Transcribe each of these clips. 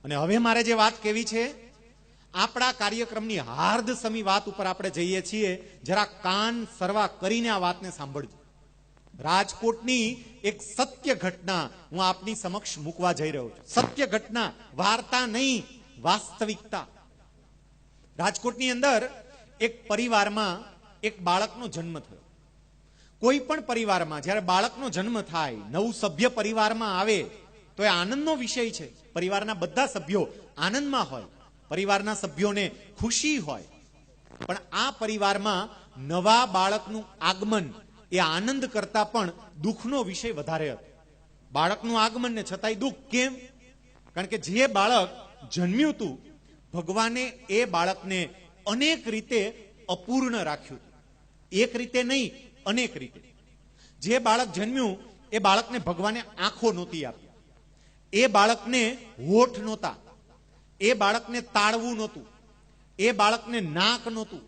અને હવે મારે જે વાત કેવી છે, આપણા કાર્યક્રમની હાર્દ સમી વાત ઉપર આપણે જઈએ છીએ. જરા કાન સરવા કરીને આ વાતને સાંભળજો. રાજકોટની એક સત્ય ઘટના હું આપની સમક્ષ મૂકવા જઈ રહ્યો છું. સત્ય ઘટના, વાર્તા નહીં, વાસ્તવિકતા. રાજકોટની અંદર એક પરિવારમાં એક બાળકનો જન્મ થયો. કોઈ પણ પરિવારમાં જ્યારે બાળકનો જન્મ થાય, નવું સભ્ય પરિવારમાં આવે તો એ આનંદનો વિષય છે. પરિવારના બધા સભ્યો આનંદમાં હોય, પરિવારના સભ્યોને ખુશી હોય. પણ આ પરિવારમાં નવા બાળકનું આગમન એ આનંદ કરતા પણ દુઃખનો વિષય વધારે હતો. બાળકનું આગમન ને છતાંય દુઃખ. કેમ? કારણ કે જે બાળક જન્મ્યું હતું, ભગવાને એ બાળકને અનેક રીતે અપૂર્ણ રાખ્યું હતું. એક રીતે નહીં, અનેક રીતે. જે બાળક જન્મ્યું એ બાળકને ભગવાને આંખો નહોતી આપી, એ બાળકને હોઠ નહોતા, એ બાળકને તાળવું નહોતું, એ બાળકને નાક નહોતું,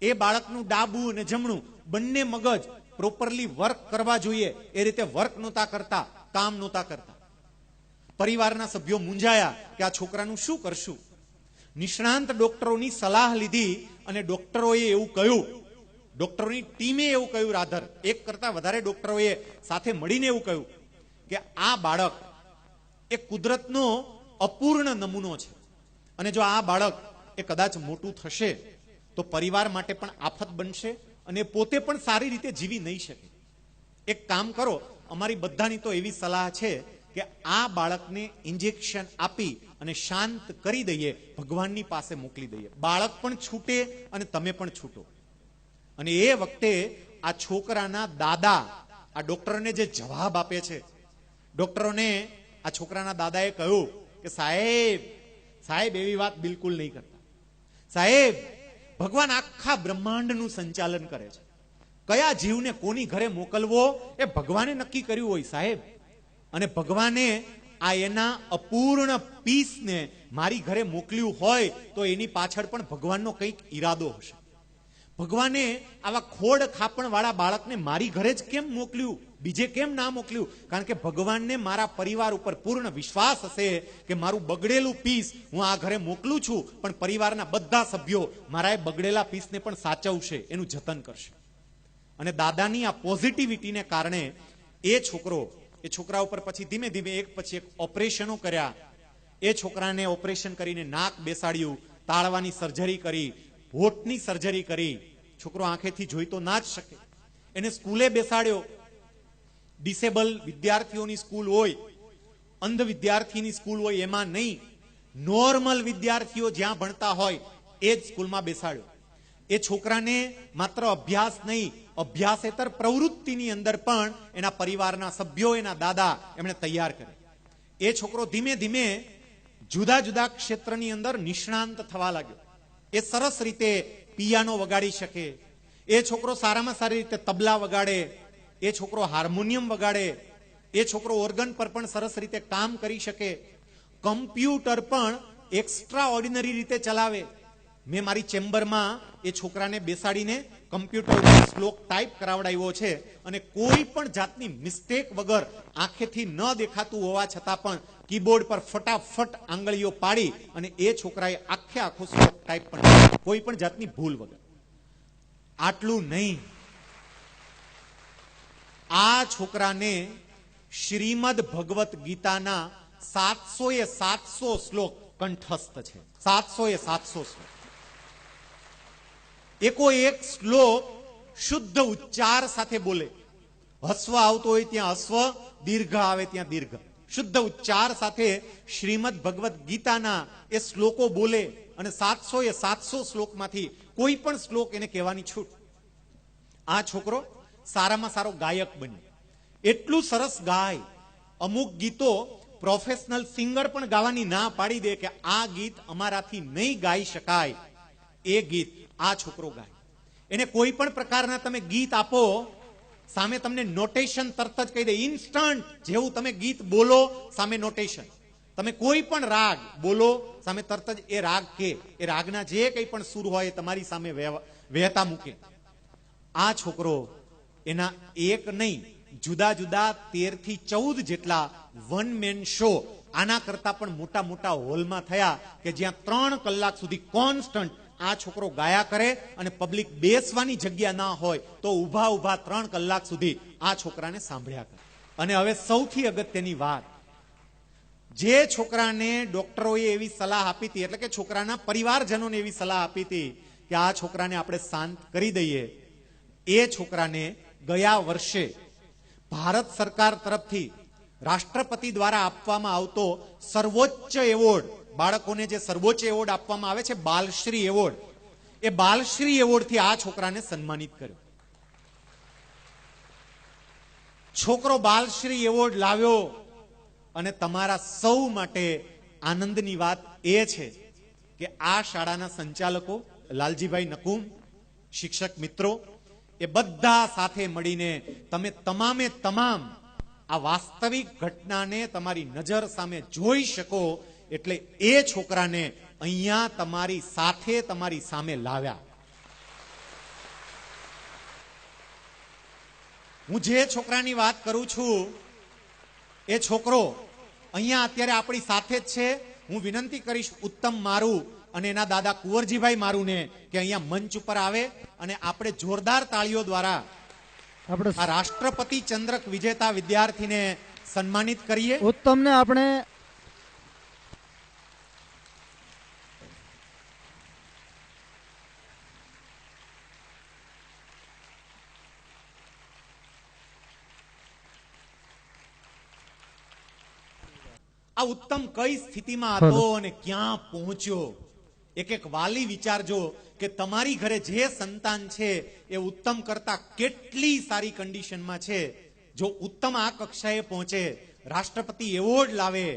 એ બાળકનું ડાબું અને જમણું બંને મગજ પ્રોપરલી વર્ક કરવા જોઈએ એ રીતે વર્ક નહોતા કરતા, કામ નહોતા કરતા. પરિવારના સભ્યો મૂંઝાયા કે આ છોકરાનું શું કરશું. નિષ્ણાંત ડોક્ટરોની સલાહ લીધી અને ડોક્ટરોએ એવું કહ્યું, ડોક્ટરોની ટીમે એવું કહ્યું, રાધર એક કરતા વધારે ડોક્ટરોએ સાથે મળીને એવું કહ્યું કે આ બાળક એ કુદરતનો અપૂર્ણ નમૂનો છે અને જો આ બાળક એ કદાચ મોટું થશે તો પરિવાર માટે પણ આફત બનશે અને પોતે પણ સારી રીતે જીવી નહીં શકે. એક કામ કરો, અમારી બધાની તો એવી સલાહ છે કે આ બાળકને ઇન્જેક્શન આપી અને શાંત કરી દઈએ, ભગવાનની પાસે મોકલી દઈએ. બાળક પણ છૂટે અને તમે પણ છૂટો. અને એ વખતે આ છોકરાના દાદા આ ડોક્ટરને જે જવાબ આપે છે, ડોક્ટરોને આ છોકરાના દાદાએ કહ્યું કે સાહેબ એવી વાત બિલકુલ નહીં કરતા. સાહેબ, ભગવાન આખા બ્રહ્માંડનું સંચાલન કરે છે. કયા જીવને કોની ઘરે મોકલવો એ ભગવાને નક્કી કર્યું હોય સાહેબ. અને ભગવાને આ એના અપૂર્ણ પીસને મારી ઘરે મોકલ્યું હોય તો એની પાછળ પણ ભગવાનનો કંઈક ઈરાદો હશે. ભગવાને આવા ખોડ ખાપણ વાળા બાળકને મારી ઘરે જ કેમ મોકલ્યું, બીજે કેમ ના મોકલ્યું? કારણ કે ભગવાનને મારા પરિવાર ઉપર પૂર્ણ વિશ્વાસ હશે કે મારું બગડેલું પીસ હું આ ઘરે મોકલું છું, પણ પરિવારના બધા સભ્યો મારા એ બગડેલા પીસને પણ સાચવશે, એનું જતન કરશે. અને દાદાની આ પોઝિટિવિટીને કારણે એ છોકરા ઉપર પછી ધીમે ધીમે એક પછી એક ઓપરેશનો કર્યા. એ છોકરાને ઓપરેશન કરીને નાક બેસાડ્યું, તાળવાની સર્જરી કરી, હોઠની સર્જરી કરી. છોકરો આંખેથી જોઈ તો ના જ શકે. એને સ્કૂલે બેસાડ્યો. ડિસેબલ વિદ્યાર્થીઓની સ્કૂલ હોય, અંધ વિદ્યાર્થીની સ્કૂલ હોય એમાં નહીં, નોર્મલ વિદ્યાર્થીઓ જ્યાં ભણતા હોય એ જ સ્કૂલમાં બેસાડ્યો. એ છોકરાને માત્ર અભ્યાસ નહીં, અભ્યાસેતર પ્રવૃત્તિની અંદર પણ એના પરિવારના સભ્યો, એના દાદા એમણે તૈયાર કરે. એ છોકરો ધીમે ધીમે જુદા જુદા ક્ષેત્રની અંદર નિષ્ણાંત થવા લાગ્યો. એ સરસ રીતે પિયાનો વગાડી શકે, એ છોકરો સારામાં સારી રીતે તબલા વગાડે, એ છોકરો હાર્મોનિયમ વગાડે, એ છોકરો ઓર્ગન પર પણ સરસ રીતે કામ કરી શકે, કમ્પ્યુટર પણ એક્સ્ટ્રા ઓર્ડિનરી રીતે ચલાવે. મેં મારી ચેમ્બરમાં એ છોકરાને બેસાડીને કમ્પ્યુટર ઉપર શ્લોક ટાઈપ કરાવડાવ્યો છે અને કોઈ પણ જાતની મિસ્ટેક વગર, આંખેથી ન દેખાતું હોવા છતાં પણ કીબોર્ડ પર ફટાફટ આંગળીઓ પાડી અને એ છોકરાએ આખો શ્લોક ટાઈપ પણ કોઈ પણ જાતની ભૂલ વગર. આટલું નહીં, આ છોકરાને શ્રીમદ ભગવત ગીતાના 700 શ્લોક કંઠસ્થ છે. 700 શ્લોક. એકો એક શ્લોક શુદ્ધ ઉચ્ચાર સાથે બોલે. હસ્વ આવતો હોય ત્યાં હસ્વ, દીર્ઘ આવે ત્યાં દીર્ઘ. શુદ્ધ ઉચ્ચાર સાથે શ્રીમદ ભગવત ગીતાના એ શ્લોકો બોલે અને 700 શ્લોકમાંથી કોઈ પણ શ્લોક એને કહેવાની છૂટ. આ છોકરો સારામાં સારો ગાયક બન્યો. એટલું સરસ ગાય, અમુક ગીતો પ્રોફેશનલ સિંગર પણ ગાવાની ના પાડી દે કે આ ગીત અમારાથી નહીં ગાઈ શકાય, એ ગીત આ છોકરો ગાય. એને કોઈ પણ પ્રકારના તમે ગીત આપો, સામે તમને નોટેશન તરત જ કહી દે. ઇન્સ્ટન્ટ, જેવું તમે ગીત બોલો સામે નોટેશન. તમે કોઈ પણ રાગ બોલો સામે તરત જ એ રાગ કે એ રાગના જે કંઈ પણ સૂર હોય એ તમારી સામે વહેતા મૂકે. આ છોકરો એના એક નહીં, જુદા જુદા 13 થી 14 જેટલા વન મેન શો આના કરતા પણ મોટા મોટા હોલમાં થયા કે જ્યાં 3 કલાક સુધી કોન્સ્ટન્ટ આ છોકરો ગાયા કરે અને પબ્લિક બેસવાની જગ્યા ના હોય તો ઊભા ઊભા 3 કલાક સુધી આ છોકરાને સાંભળ્યા કરે. અને હવે સૌથી અગત્યની વાત, જે છોકરાને ડોક્ટરોએ એવી સલાહ આપી હતી, એટલે કે છોકરાના પરિવારજનોને એવી સલાહ આપી હતી કે આ છોકરાને આપણે શાંત કરી દઈએ, એ છોકરાને ગયા વર્ષે ભારત સરકાર તરફથી રાષ્ટ્રપતિ દ્વારા આપવામાં આવતો સર્વોચ્ચ એવોર્ડ, બાળકોને જે સર્વોચ્ચ એવોર્ડ આપવામાં આવે છે બાલશ્રી એવોર્ડ, એ બાલશ્રી એવોર્ડથી આ છોકરાને સન્માનિત કર્યો. છોકરો બાલશ્રી એવોર્ડ લાવ્યો અને તમારા સૌ માટે આનંદની વાત એ છે કે આ શાળાના સંચાલકો લાલજીભાઈ નકુમ, શિક્ષક મિત્રો, એ બધા સાથે મળીને તમે તમામે તમામ આ વાસ્તવિક ઘટનાને તમારી નજર સામે જોઈ શકો એટલે એ છોકરાને અહીંયા તમારી સાથે તમારી સામે લાવ્યા. હું જે છોકરાની વાત કરું છું એ છોકરો અહીંયા અત્યારે આપણી સાથે જ છે. હું વિનંતી કરીશ ઉત્તમ મારું અને એના દાદા કુંવરજીભાઈ મારુને કે અહીંયા મંચ ઉપર આવે અને આપણે જોરદાર તાળીઓ દ્વારા આ રાષ્ટ્રપતિ ચંદ્રક વિજેતા વિદ્યાર્થીને સન્માનિત કરીએ. ઉત્તમને આપણે આ ઉત્તમ કઈ સ્થિતિમાં હતો અને ક્યાં પહોંચ્યો. એક એક વાલી વિચારજો કે તમારી ઘરે જે સંતાન છે એ ઉત્તમ કરતા કેટલી સારી કન્ડિશનમાં છે. જો ઉત્તમ આ કક્ષાએ પહોંચે, રાષ્ટ્રપતિ એવોર્ડ લાવે,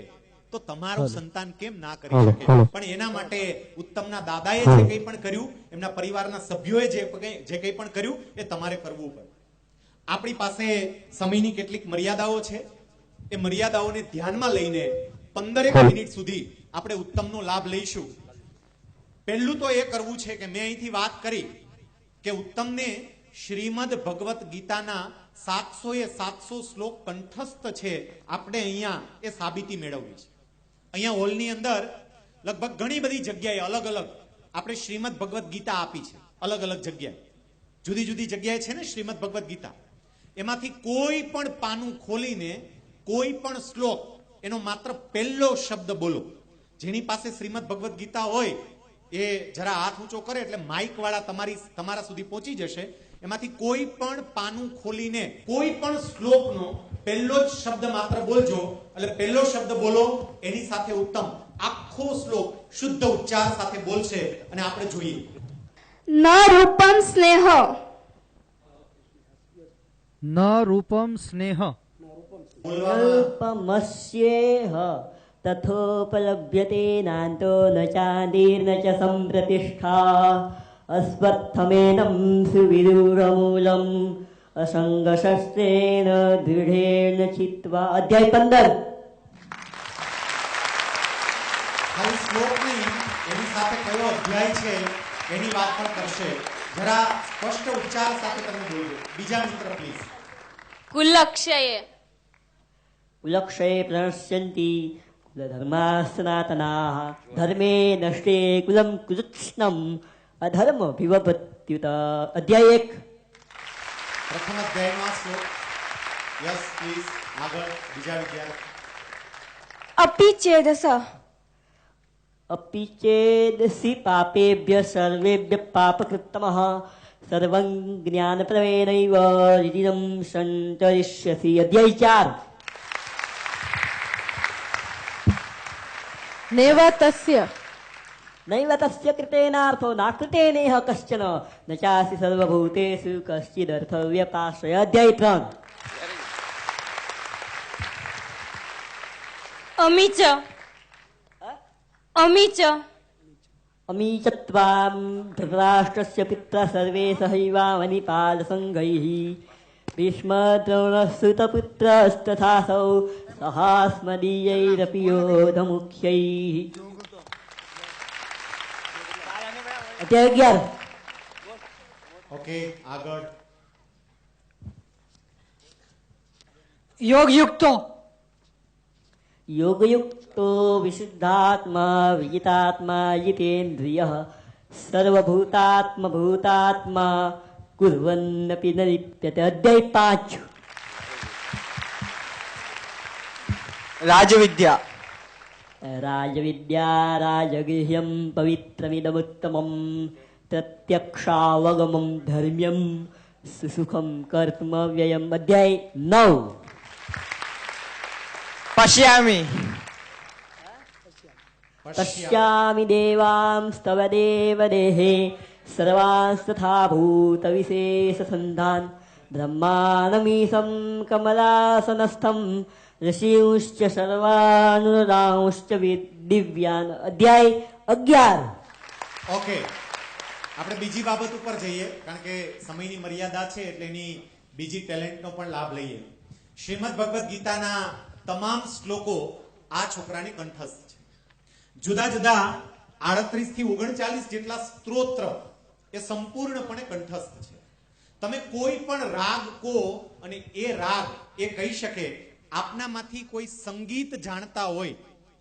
તો તમારું સંતાન કેમ ના કરી શકે. પણ એના માટે ઉત્તમના દાદાએ જે કંઈ પણ કર્યું, એમના પરિવારના સભ્યોએ જે કંઈ પણ કર્યું, એ તમારે કરવું પડે. આપણી પાસે સમયની કેટલીક મર્યાદાઓ છે. એ મર્યાદાઓને ધ્યાનમાં લઈને 15 મિનિટ સુધી આપણે ઉત્તમનો લાભ લઈશું. પહેલું તો એ કરવું છે કે મેં અહીંથી વાત કરી કે ઉત્તમને શ્રીમદ ભગવત ગીતાના 700 શ્લોક કંઠસ્થ છે. આપણે અહીંયા એ સાબિતી મેળવવી છે. અહીંયા હોલની અંદર લગભગ ઘણી બધી જગ્યાએ અલગ અલગ આપણે શ્રીમદ ભગવત ગીતા આપી છે. અલગ અલગ જગ્યાએ, જુદી જુદી જગ્યાએ છે ને શ્રીમદ ભગવત ગીતા. એમાંથી કોઈ પણ પાનું ખોલીને કોઈ પણ શ્લોક એનો માત્ર પહેલો શબ્દ બોલો. જેની પાસે શ્રીમદ ભગવત ગીતા હોય એ જરા હાથ ઊંચો કરે એટલે માઇક વાળા તમારા સુધી પહોંચી જશે. એમાંથી કોઈ પણ પાનું ખોલીને કોઈ પણ શ્લોકનો પહેલો જ શબ્દ માત્ર બોલજો. એટલે પહેલો શબ્દ બોલો, એની સાથે ઉત્તમ આખો શ્લોક શુદ્ધ ઉચ્ચાર સાથે બોલશે અને આપણે જોઈએ. ન રૂપમ સ્નેહ, ન રૂપમ સ્નેહ, અલ્પમસ્યેહ તથોપલભ્યતે નાન્તો ન ચાંદીર્ન ચ સંપ્રતિષ્ઠા અસ્વત્થમેनं સુવિદુરમૂલમ અસંગશસ્ત્રેણ દૃઢેન ચિત્વા. અધ્યાય 15. ખાલી શ્લોક નહીં, એની સાથે કયો અધ્યાય છે એની વાત પણ કરશે. જરા સ્પષ્ટ ઉચ્ચાર સાથે તમે બોલજો. બીજા મિત્ર પ્લીઝ. કુલક્ષયે, કુલક્ષયે પ્રણશ્યન્તિ કુલધર્મા સનાતનાઃ ધર્મે નષ્ટે કુલમ કૃત્સ્નમ અધર્મ વિવપત્યુત. અધ્યાય 1. પ્રથમ અધ્યાયનો આ શ્લોક. યસ પ્લીઝ, આગળ બીજા વિદ્યાર્થી. અપિ ચેદસ, અપિ ચેદસી પાપેભ્ય સર્વેભ્ય પાપકૃત્તમઃ સર્વં જ્ઞાનપ્રવેણૈવ રિધિરં સંચરિષ્યસી. અધ્યાય 4. નૈવ તસ્ય, નૈવ તસ્ય કૃતેનાર્થો નાકૃતેનેહ કશ્ચન ન ચાસી સર્વભૂતેષુ કશ્ચિદર્થવ્યપાશ્રય. અધ્યાય 3. અમિચ, અમિચ, અમીચત્વાં ધૃતરાષ્ટ્રસ્ય પિત્રા સર્વે સહૈવાવનિપાલસંઘૈઃ ભીષ્મદ્રોણસુતપુત્રસ્તથાસૌ સહાસ્મદીયૈરપि યોધમુખ્યૈઃ. અધ્યાય 11. ઓકે, આગળ. યોગ યુક્તો, યોગયુક્તો વિશુદ્ધાત્મા વિજિતાત્મા જીતેન્દ્રિય સર્વભૂતાત્મભૂતાત્મા કુર્વન્નપી ન લિપ્યતે. અધ્યાય 5. રાજવિદ્યા. રાજવિદ્યા રાજગૃહ્યમ પવિત્રમિદમુત્તમમ પ્રત્યક્ષાવગમમ ધર્મ્યમ સુસુખમ કર્તવ્યમ. અધ્યાય 9. પશ્યામિ. પશ્યામિ દેવાંસ્તવ દેવદેહે સર્વાંસ્તથા ભૂત વિશેષ સંધાન બ્રહ્માનમીશં કમલાસનસ્થમ ઋષિંશ્ચ સર્વાનુરાંશ્ચ દિવ્યાન. અધ્યાય 11. ઓકે, આપણે બીજી બાબત ઉપર જઈએ, કારણ કે સમયની મર્યાદા છે એટલે એની બીજી ટેલેન્ટનો પણ લાભ લઈએ. શ્રીમદ ભગવદ્ ગીતાના તમામ શ્લોકો આ છોકરાને કંઠસ્થ છે. જુદા જુદા 38 થી 39 જેટલા સ્ત્રોત્ર એ સંપૂર્ણપણે કંઠસ્થ છે. તમે કોઈ પણ રાગ કો અને એ રાગ એ કહી શકે. આપનામાંથી કોઈ સંગીત જાણતા હોય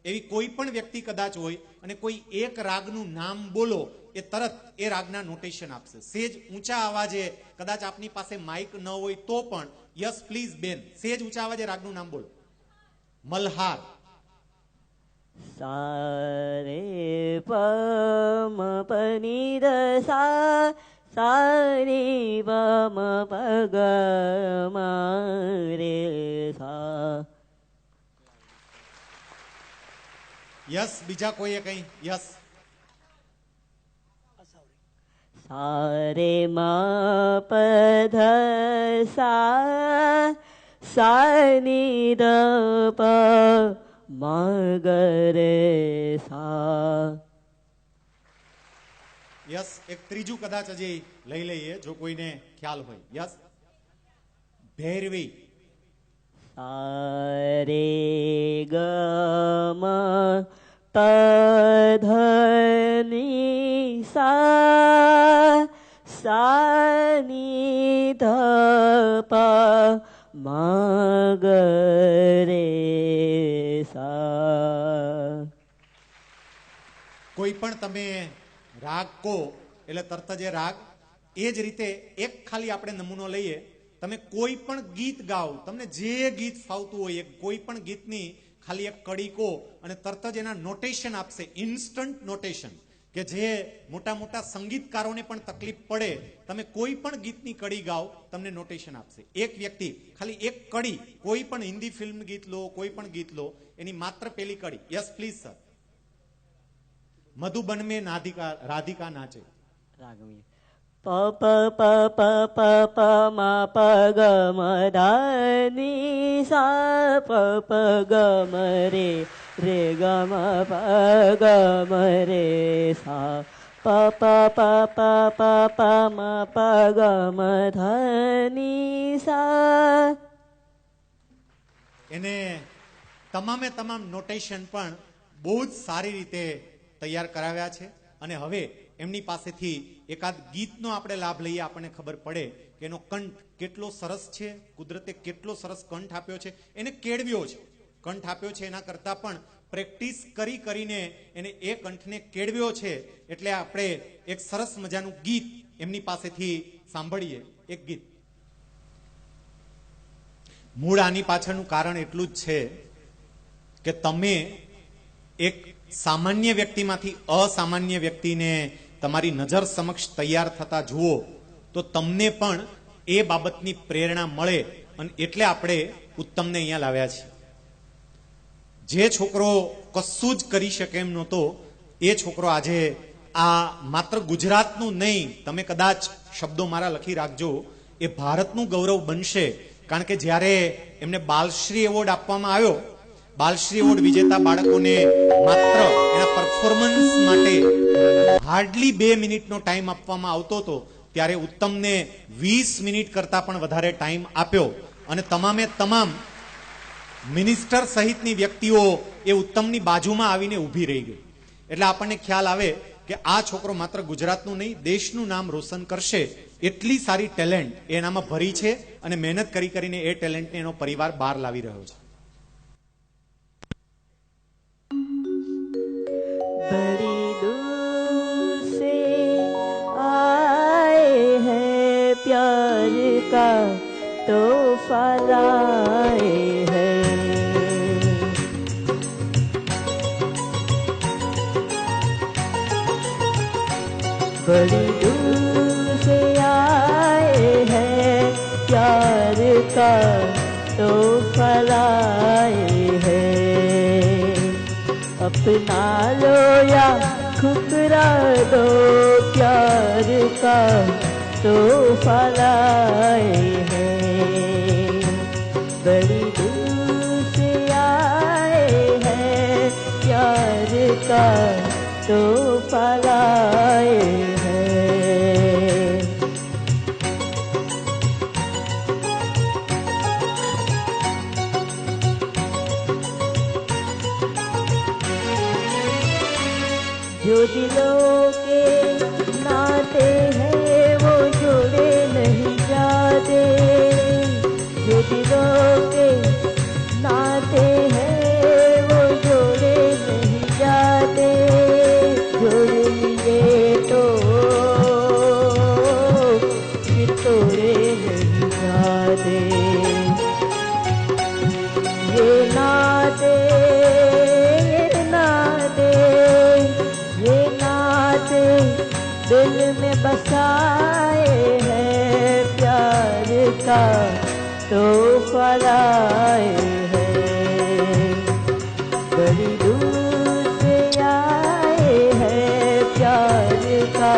એવી કોઈ પણ વ્યક્તિ કદાચ હોય અને કોઈ એક રાગનું નામ બોલો, એ તરત એ રાગના નોટેશન આપશે. સેજ ઊંચા અવાજે, કદાચ આપની પાસે માઇક ન હોય તો પણ, યસ પ્લીઝ બેન, સેજ ઊંચા અવાજે રાગનું નામ બોલો. મલ્હાર. સારે પમ પની દ સા સારી પમ પગ રે સા. યસ, બીજા કોઈએ કઈ? યસ. સારે મા પધ સા સાની દ પ મગરે સા. યસ. એક ત્રીજું કદાચ હજી લઈ લઈએ જો કોઈને ખ્યાલ હોય. યસ. ભૈરવી. સારે ગમ પધની સા સાની ધ પ મગરે સા. કોઈ પણ તમે રાગ કો એટલે તરત જ એ રાગ. એ જ રીતે એક ખાલી આપણે નમૂનો લઈએ. તમે કોઈ પણ ગીત ગાઓ, તમને જે ગીત ફાવતું હોય, કોઈ પણ ગીતની ખાલી એક કડી કો અને તરત જ એના નોટેશન આપશે. ઇન્સ્ટન્ટ નોટેશન, કે જે મોટા મોટા સંગીતકારોને પણ તકલીફ પડે. તમે કોઈ પણ ગીતની કડી ગાઓ, તમને નોટેશન આપશે. એક વ્યક્તિ ખાલી એક કડી, કોઈ પણ હિન્દી ફિલ્મ ગીત લો, કોઈ પણ ગીત લો, એની માત્ર પેલી કડી. Yes please sir. મધુબન में राधिका नाचे. રાગમી પ પ પ પ પ પ મ પ ગ મ ધ ની સા પ પ ગ મ રે રે ગ મ પ ગ મ રે સા પ પ પ પ પ પ મ પ ગ મ ધ ની સા. એને તમામે તમામ નોટેશન પણ બહુ જ સારી રીતે તૈયાર કરાવ્યા છે. અને હવે એમની પાસેથી એકાદ ગીતનો આપણે લાભ લઈએ, આપણને ખબર પડે કે એનો કંઠ કેટલો સરસ છે. કુદરતે કેટલો સરસ કંઠ આપ્યો છે. એને કેળવ્યો છે. કંઠ આપ્યો છે એના કરતાં પણ પ્રેક્ટિસ કરી કરીને એને એ કંઠને કેળવ્યો છે. એટલે આપણે એક સરસ મજાનું ગીત એમની પાસેથી સાંભળીએ. એક ગીત. મૂળ આની પાછળનું કારણ એટલું જ છે કે તમે એક સામાન્ય વ્યક્તિમાંથી અસામાન્ય વ્યક્તિને તમારી નજર સમક્ષ તૈયાર થતા જુઓ તો તમને પણ એ બાબતની પ્રેરણા મળે. અને એટલે આપણે ઉત્તમને અહીંયા લાવ્યા છીએ. જે છોકરો કશું જ કરી શકે એમ નહોતો, એ છોકરો આજે આ માત્ર ગુજરાતનું નહીં, તમે કદાચ શબ્દો મારા લખી રાખજો, એ ભારતનું ગૌરવ બનશે. કારણ કે જ્યારે એમને બાલશ્રી એવોર્ડ આપવામાં આવ્યો, બાલશ્રી એવોર્ડ વિજેતા બાળકોને માત્ર એના પરફોર્મન્સ માટે હાર્ડલી 2 મિનિટનો ટાઈમ આપવામાં આવતો હતો, ત્યારે ઉત્તમને 20 મિનિટ કરતા પણ વધારે ટાઈમ આપ્યો. અને તમામે તમામ મિનિસ્ટર સહિતની વ્યક્તિઓ એ ઉત્તમની બાજુમાં આવીને ઊભી રહી ગઈ. એટલે આપણને ખ્યાલ આવે કે આ છોકરો માત્ર ગુજરાતનું નહીં, દેશનું નામ રોશન કરશે. એટલી સારી ટેલેન્ટ એનામાં ભરી છે અને મહેનત કરી કરીને એ ટેલેન્ટને એનો પરિવાર બહાર લાવી રહ્યો છે. बड़ी दूर से आए हैं प्यार का तो फलाए हैं अपना लो या ठुकरा दो प्यार का तो फलाए हैं बड़ी दूर से आए हैं प्यार का तो फलाए हैं जो दिलों के नाते हैं वो जोड़े नहीं जाते जो दिलों के नाते हैं वो जोड़े नहीं जाते जोड़ लिए तो फिर तोड़े नहीं जाते ये नाते दिल में बसाए हैं प्यार का तो फलाए हैं बड़ी दूर से आए हैं प्यार का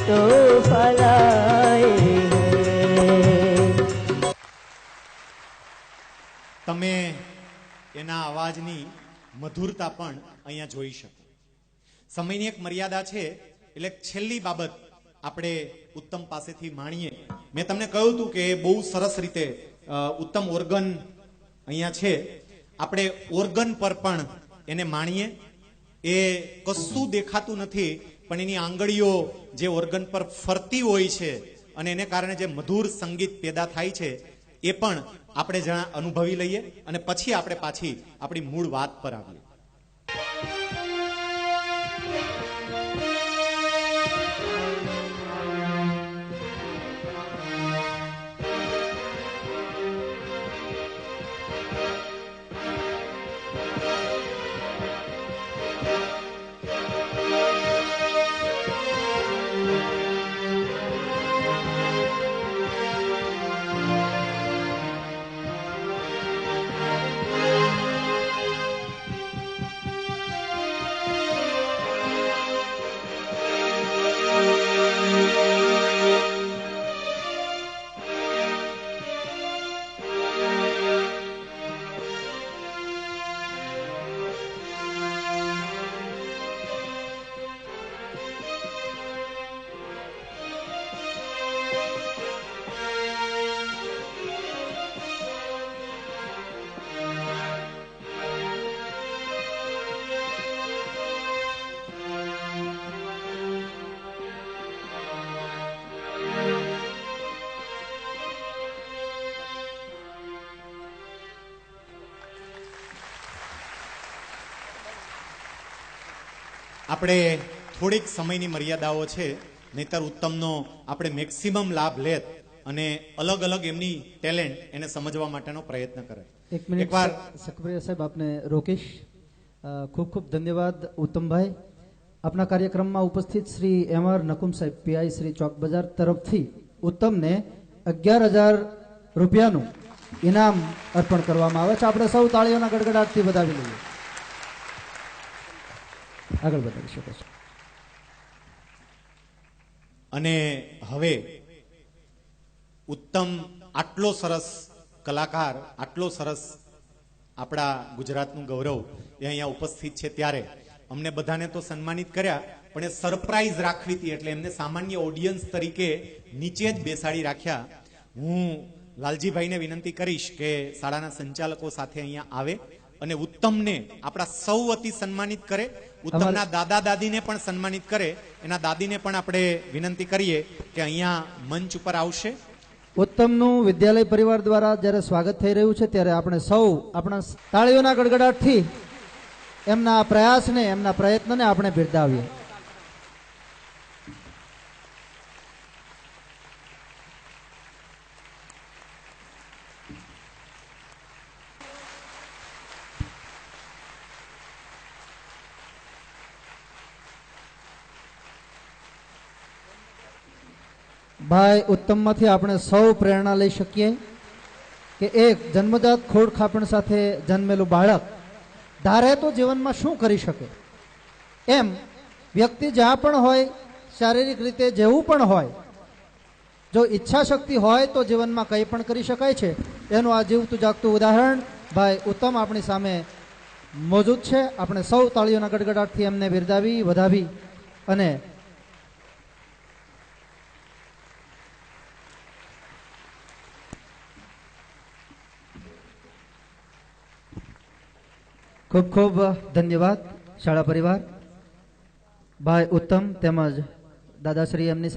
तो फलाए हैं તમે એના અવાજની મધુરતા પણ અહીંયા જોઈ શકો સમયની એક મર્યાદા છે એટલે છેલ્લી બાબત આપણે ઉત્તમ પાસેથી માણીએ મેં તમને કહ્યું હતું કે બહુ સરસ રીતે ઉત્તમ ઓર્ગન અહીંયા છે આપણે ઓર્ગન પર પણ એને માણીએ એ કશું દેખાતું નથી પણ એની આંગળીઓ જે ઓર્ગન પર ફરતી હોય છે અને એને કારણે જે મધુર સંગીત પેદા થાય છે એ પણ આપણે જણા અનુભવી લઈએ અને પછી આપણે પાછી આપણી મૂળ વાત પર આવીએ આપણે થોડીક સમયની મર્યાદાઓ છે નહીતર ઉત્તમનો આપણે મેક્સિમમ લાભ લેત અને અલગ અલગ એમની ટેલેન્ટ એને સમજવા માટેનો પ્રયત્ન કરે એક મિનિટ એકવાર સક્રિય સાહેબ આપને રોકેશ ખૂબ ખૂબ ધન્યવાદ ઉત્તમભાઈ આપના કાર્યક્રમમાં ઉપસ્થિત શ્રી એમ.આર. નકુમ સાહેબ પીઆઈ શ્રી ચોક બજાર તરફથી ઉત્તમને 11,000 રૂપિયાનું ઇનામ અર્પણ કરવામાં આવે છે આપણે સૌ તાળીઓના ગડગડાટથી વધાવી લઈએ આગળ વધારી શકો છો અને હવે ઉત્તમ આટલો સરસ કલાકાર આટલો સરસ આપણા ગુજરાતનું ગૌરવ એ અહીંયા ઉપસ્થિત છે ત્યારે અમને બધાને તો સન્માનિત કર્યા પણ એ સરપ્રાઈઝ રાખવી હતી એટલે એમને સામાન્ય ઓડિયન્સ તરીકે નીચે જ બેસાડી રાખ્યા હું લાલજીભાઈને વિનંતી કરીશ કે શાળાના સંચાલકો સાથે અહીંયા આવે અને ઉત્તમને આપણા સૌ વતી સન્માનિત કરે ઉત્તમના દાદા દાદીને પણ સન્માનિત કરે એના દાદીને પણ આપણે વિનંતી કરીએ કે અહીંયા મંચ ઉપર આવશે ઉત્તમનું વિદ્યાલય પરિવાર દ્વારા જ્યારે સ્વાગત થઈ રહ્યું છે ત્યારે આપણે સૌ આપણા તાળીઓના ગડગડાટથી એમના પ્રયાસને એમના પ્રયત્નને આપણે બિરદાવીએ ભાઈ ઉત્તમમાંથી આપણે સૌ પ્રેરણા લઈ શકીએ કે એક જન્મજાત ખોડખાપણ સાથે જન્મેલું બાળક ધારે તો જીવનમાં શું કરી શકે, એમ વ્યક્તિ જ્યાં પણ હોય, શારીરિક રીતે જેવું પણ હોય, જો ઈચ્છા શક્તિ હોય તો જીવનમાં કંઈ પણ કરી શકાય છે. એનું આ જીવતું જાગતું ઉદાહરણ ભાઈ ઉત્તમ આપણી સામે મોજૂદ છે. આપણે સૌ તાળીઓના ગડગડાટથી એમને બિરદાવી, વધાવી અને ખૂબ ખૂબ ધન્યવાદ શાળા પરિવાર ભાઈ ઉત્તમ તેમજ દાદાશ્રી એમની સાથે